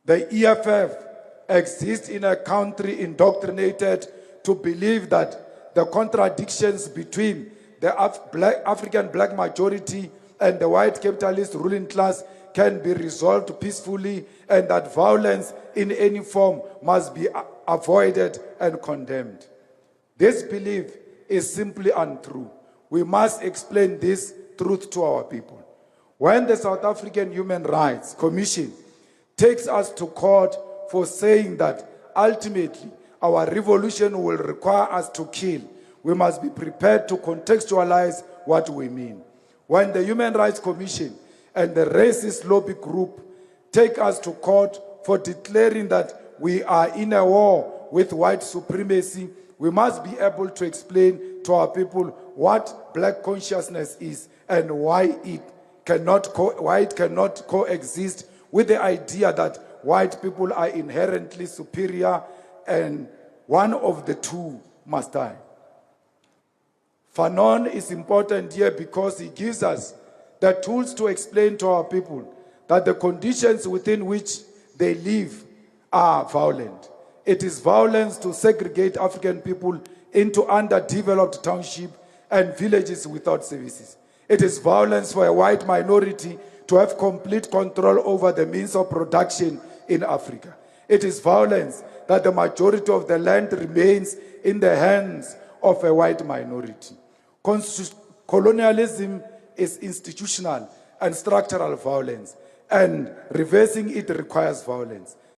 The EFF exists in a country indoctrinated to believe that the contradictions between the African black majority and the white capitalist ruling class can be resolved peacefully, and that violence in any form must be avoided and condemned. This belief is simply untrue. We must explain this truth to our people. When the South African Human Rights Commission takes us to court for saying that ultimately our revolution will require us to kill, we must be prepared to contextualize what we mean. When the Human Rights Commission and the racist lobby group take us to court for declaring that we are in a war with white supremacy, we must be able to explain to our people what black consciousness is and why it cannot coexist with the idea that white people are inherently superior and one of the two must die. Fanon is important here because he gives us the tools to explain to our people that the conditions within which they live are violent. It is violence to segregate African people into underdeveloped townships and villages without services. It is violence for a white minority to have complete control over the means of production in Africa. It is violence that the majority of the land remains in the hands of a white minority. Colonialism is institutional and structural violence, and reversing it requires violence.